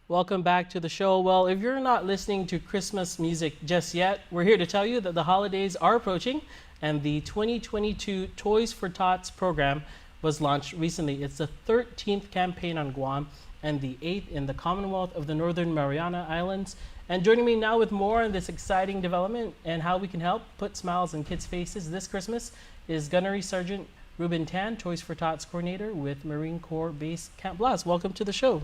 Welcome back to the show. Well, if you're not listening to Christmas music just yet, we're here to tell you that the holidays are approaching and the 2022 Toys for Tots program was launched recently. It's the 13th campaign on Guam and the 8th in the Commonwealth of the Northern Mariana Islands. And joining me now with more on this exciting development and how we can help put smiles on kids' faces this Christmas is Gunnery Sergeant Ruben Tan, Toys for Tots coordinator with Marine Corps Base Camp Blas. Welcome to the show.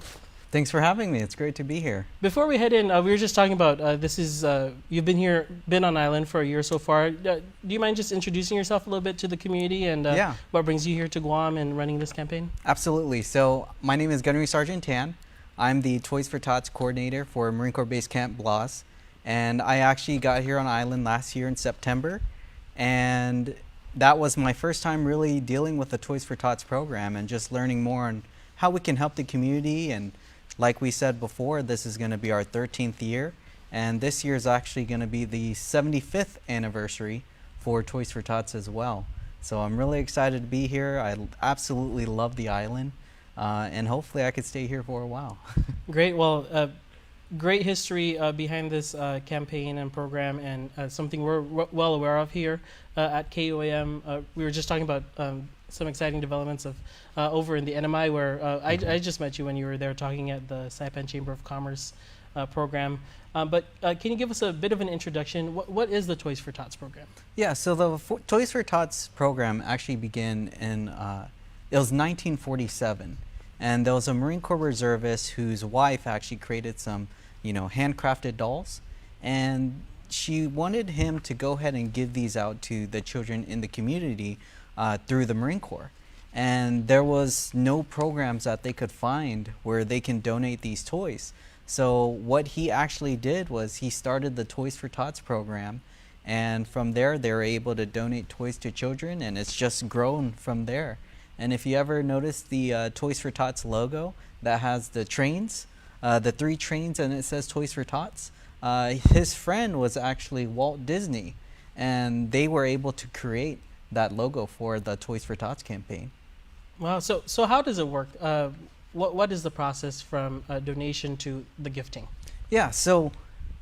Thanks for having me. It's great to be here. Before we head in, we were just talking about you've been on island for a year so far. Do you mind just introducing yourself a little bit to the community and what brings you here to Guam and running this campaign? Absolutely. So my name is Gunnery Sergeant Tan. I'm the Toys for Tots coordinator for Marine Corps Base Camp Blas, and I actually got here on island last year in September, and that was my first time really dealing with the Toys for Tots program and just learning more on how we can help the community. And like we said before, this is going to be our 13th year, and this year is actually going to be the 75th anniversary for Toys for Tots as well. So I'm really excited to be here. I absolutely love the island, and hopefully I could stay here for a while. Great. Well, great history behind this campaign and program, and something we're well aware of here at KOAM. We were just talking about some exciting developments of over in the NMI, where I just met you when you were there talking at the Saipan Chamber of Commerce program. But can you give us a bit of an introduction? What is the Toys for Tots program? Yeah, so the Toys for Tots program actually began in, it was 1947. And there was a Marine Corps reservist whose wife actually created some, handcrafted dolls. And she wanted him to go ahead and give these out to the children in the community through the Marine Corps. And there was no programs that they could find where they can donate these toys. So what he actually did was he started the Toys for Tots program, and from there they were able to donate toys to children, and it's just grown from there. And if you ever notice the Toys for Tots logo that has the trains, the 3 trains, and it says Toys for Tots, his friend was actually Walt Disney, and they were able to create that logo for the Toys for Tots campaign. Wow. So how does it work? What is the process from donation to the gifting? Yeah, so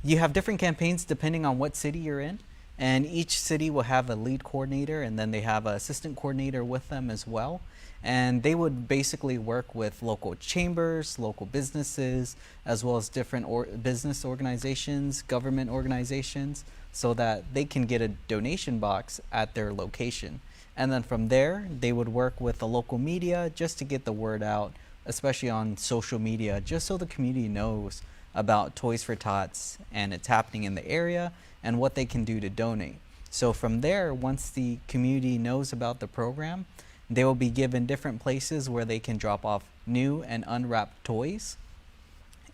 you have different campaigns depending on what city you're in, and each city will have a lead coordinator, and then they have an assistant coordinator with them as well. And they would basically work with local chambers, local businesses, as well as different business organizations, government organizations, so that they can get a donation box at their location. And then from there, they would work with the local media just to get the word out, especially on social media, just so the community knows about Toys for Tots and it's happening in the area and what they can do to donate. So from there, once the community knows about the program, they will be given different places where they can drop off new and unwrapped toys.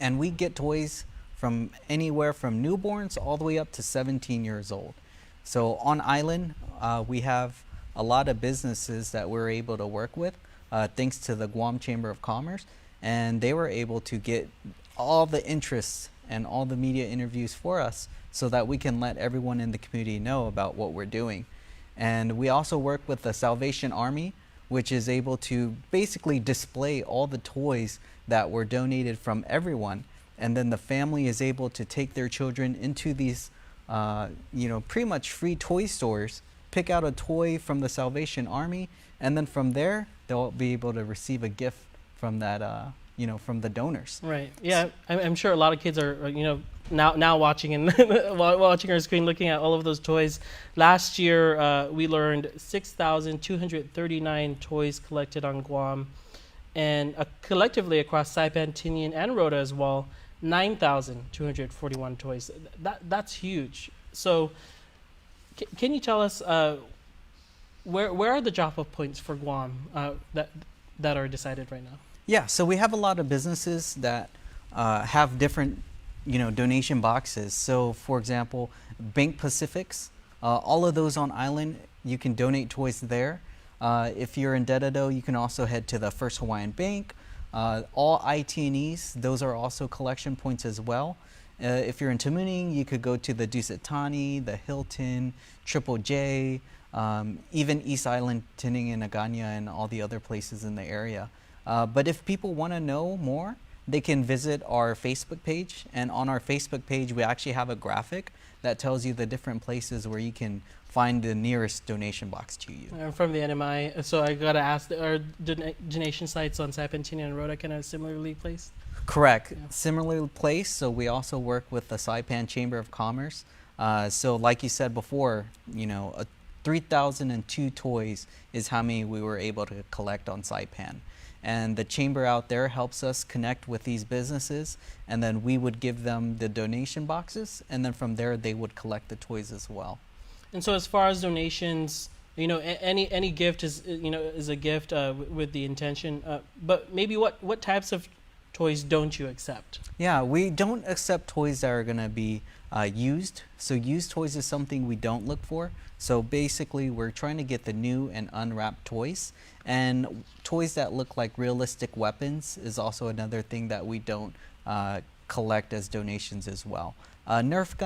And we get toys from anywhere from newborns all the way up to 17 years old. So on island, we have a lot of businesses that we're able to work with, thanks to the Guam Chamber of Commerce, and they were able to get all the interests and all the media interviews for us so that we can let everyone in the community know about what we're doing. And we also work with the Salvation Army, which is able to basically display all the toys that were donated from everyone. And then the family is able to take their children into these, pretty much free toy stores, pick out a toy from the Salvation Army, and then from there, they'll be able to receive a gift from that, from the donors. Right. Yeah, I'm sure a lot of kids are, now watching and watching our screen, looking at all of those toys. Last year, we learned 6,239 toys collected on Guam, and collectively across Saipan, Tinian, and Rota as well, 9,241 toys. That's huge. So, can you tell us where are the drop-off points for Guam that are decided right now? Yeah, so we have a lot of businesses that have different, donation boxes. So, for example, Bank Pacifics, all of those on island, you can donate toys there. If you're in Dededo, you can also head to the First Hawaiian Bank. All ITNEs, those are also collection points as well. If you're in Tamuning, you could go to the Dusitani, the Hilton, Triple J, even East Island, Tinian, Agana, and all the other places in the area. But if people want to know more, they can visit our Facebook page. And on our Facebook page, we actually have a graphic that tells you the different places where you can find the nearest donation box to you. I'm from the NMI, so I gotta ask: are donation sites on Saipan, Tinian, and Rota kind of similarly placed? Correct. Yeah. Similarly placed. So we also work with the Saipan Chamber of Commerce. So like you said before, 3,002 toys is how many we were able to collect on Saipan. And the chamber out there helps us connect with these businesses, and then we would give them the donation boxes, and then from there they would collect the toys as well. And so, as far as donations, any gift is a gift with the intention. But maybe what types of toys don't you accept? Yeah, we don't accept toys that are going to be used. So used toys is something we don't look for. So basically, we're trying to get the new and unwrapped toys. And toys that look like realistic weapons is also another thing that we don't collect as donations as well. Nerf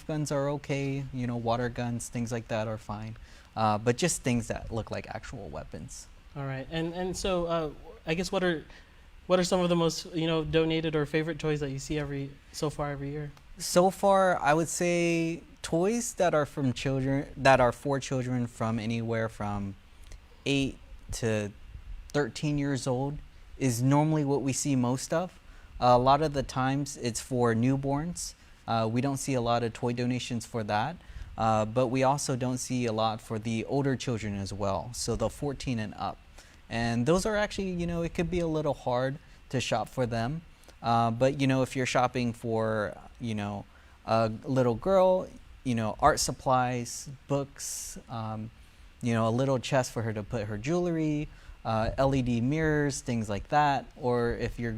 guns are okay. Water guns, things like that are fine. But just things that look like actual weapons. All right, and so I guess what are some of the most donated or favorite toys that you see every year? So far, I would say toys that are for children from anywhere from 8 to 13 years old is normally what we see most of. A lot of the times it's for newborns. We don't see a lot of toy donations for that, but we also don't see a lot for the older children as well, so the 14 and up. And those are actually, it could be a little hard to shop for them. But, if you're shopping for, a little girl, art supplies, books, a little chest for her to put her jewelry, LED mirrors, things like that. Or if you're,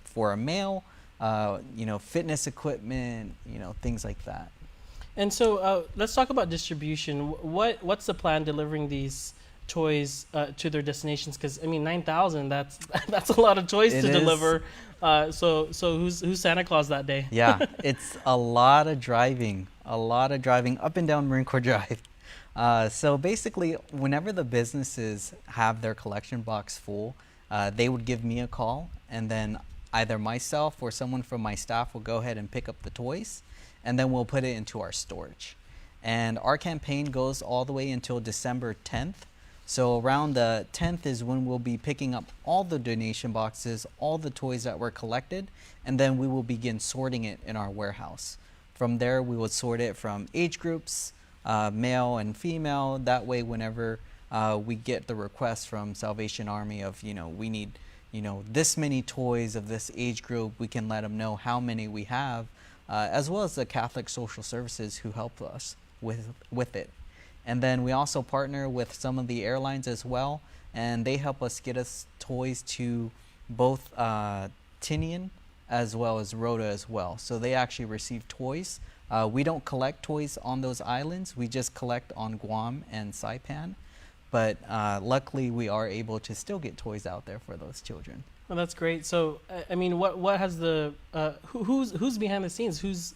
for a male, fitness equipment, things like that. And so let's talk about distribution. What's the plan delivering these toys to their destinations? Because 9,000, that's a lot of toys to deliver. So who's Santa Claus that day? Yeah, it's a lot of driving up and down Marine Corps Drive. So basically, whenever the businesses have their collection box full, they would give me a call, and then either myself or someone from my staff will go ahead and pick up the toys, and then we'll put it into our storage. And our campaign goes all the way until December 10th. So around the 10th is when we'll be picking up all the donation boxes, all the toys that were collected, and then we will begin sorting it in our warehouse. From there, we would sort it from age groups, male and female. That way, whenever we get the request from Salvation Army of, we need, this many toys of this age group, we can let them know how many we have, as well as the Catholic Social Services who help us with it. And then we also partner with some of the airlines as well, and they help us get us toys to both Tinian as well as Rota as well. So they actually receive toys. We don't collect toys on those islands. We just collect on Guam and Saipan. But luckily, we are able to still get toys out there for those children. Well, that's great. So, what has the who's behind the scenes? Who's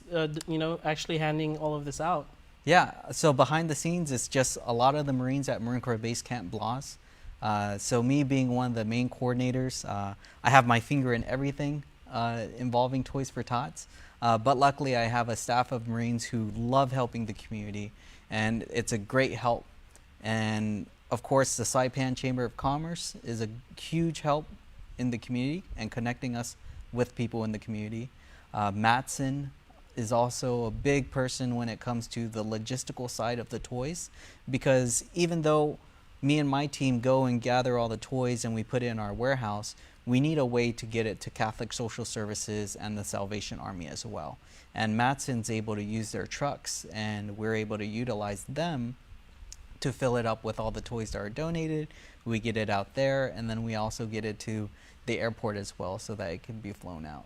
actually handing all of this out? Yeah, so behind the scenes, it's just a lot of the Marines at Marine Corps Base Camp Blas. So me being one of the main coordinators, I have my finger in everything involving Toys for Tots. But luckily, I have a staff of Marines who love helping the community, and it's a great help. And of course, the Saipan Chamber of Commerce is a huge help in the community and connecting us with people in the community. Matson is also a big person when it comes to the logistical side of the toys, because even though me and my team go and gather all the toys and we put it in our warehouse, we need a way to get it to Catholic Social Services and the Salvation Army as well. And Matson's able to use their trucks, and we're able to utilize them to fill it up with all the toys that are donated. We get it out there, and then we also get it to the airport as well so that it can be flown out.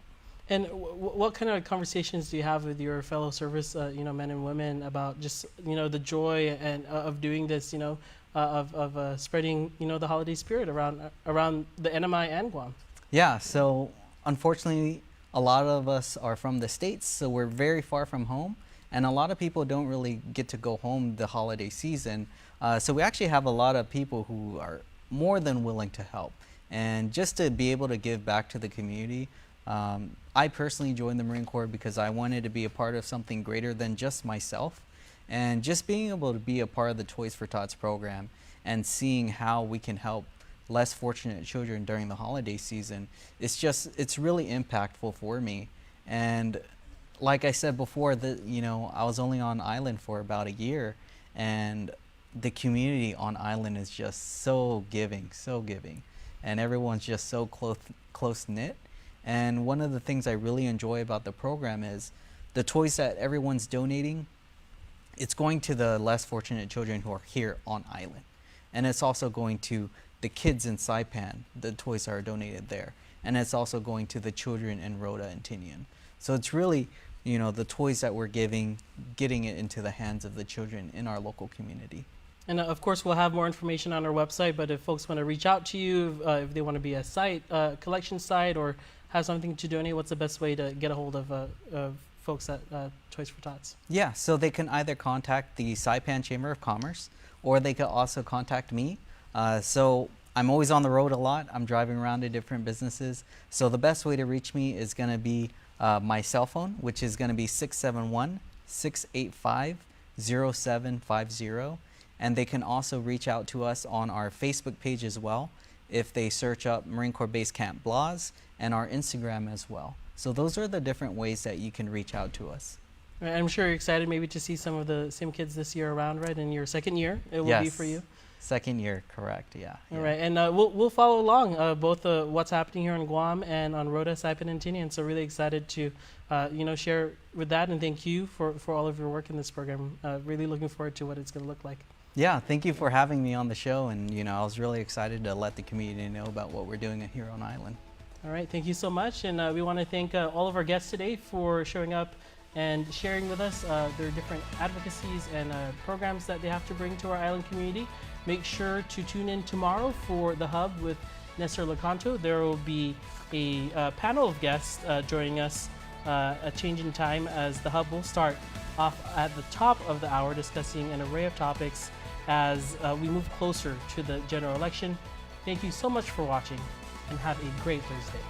And what kind of conversations do you have with your fellow service, men and women about just, the joy and of doing this, of spreading, the holiday spirit around the NMI and Guam? Yeah, so unfortunately, a lot of us are from the States, so we're very far from home, and a lot of people don't really get to go home the holiday season. So we actually have a lot of people who are more than willing to help. And just to be able to give back to the community, I personally joined the Marine Corps because I wanted to be a part of something greater than just myself. And just being able to be a part of the Toys for Tots program and seeing how we can help less fortunate children during the holiday season, it's really impactful for me. And like I said before, I was only on island for about a year, and the community on island is just so giving, and everyone's just so close knit. And one of the things I really enjoy about the program is the toys that everyone's donating. It's going to the less fortunate children who are here on island, and it's also going to the kids in Saipan. The toys are donated there, and it's also going to the children in Rota and Tinian. So it's really, the toys that we're getting it into the hands of the children in our local community. And of course, we'll have more information on our website, but if folks want to reach out to you, if they want to be a collection site, or have something to donate, what's the best way to get a hold of folks at Toys for Tots? Yeah, so they can either contact the Saipan Chamber of Commerce, or they could also contact me. So I'm always on the road a lot. I'm driving around to different businesses. So the best way to reach me is going to be my cell phone, which is going to be 671-685-0750. And they can also reach out to us on our Facebook page as well, if they search up Marine Corps Base Camp Blas, and our Instagram as well. So those are the different ways that you can reach out to us. I'm sure you're excited maybe to see some of the same kids this year around, right? In your second year, it will Yes. be for you. Second year, correct, yeah. All right, and we'll follow along both what's happening here on Guam and on Rota, Saipan, and Tinian. So really excited to share with that, and thank you for all of your work in this program. Really looking forward to what it's going to look like. Yeah, thank you for having me on the show, and I was really excited to let the community know about what we're doing here on island. All right, thank you so much, and we want to thank all of our guests today for showing up and sharing with us their different advocacies and programs that they have to bring to our island community. Make sure to tune in tomorrow for The Hub with Nestor Lecanto. There will be a panel of guests joining us, a change in time, as The Hub will start off at the top of the hour discussing an array of topics as we move closer to the general election. Thank you so much for watching, and have a great Thursday.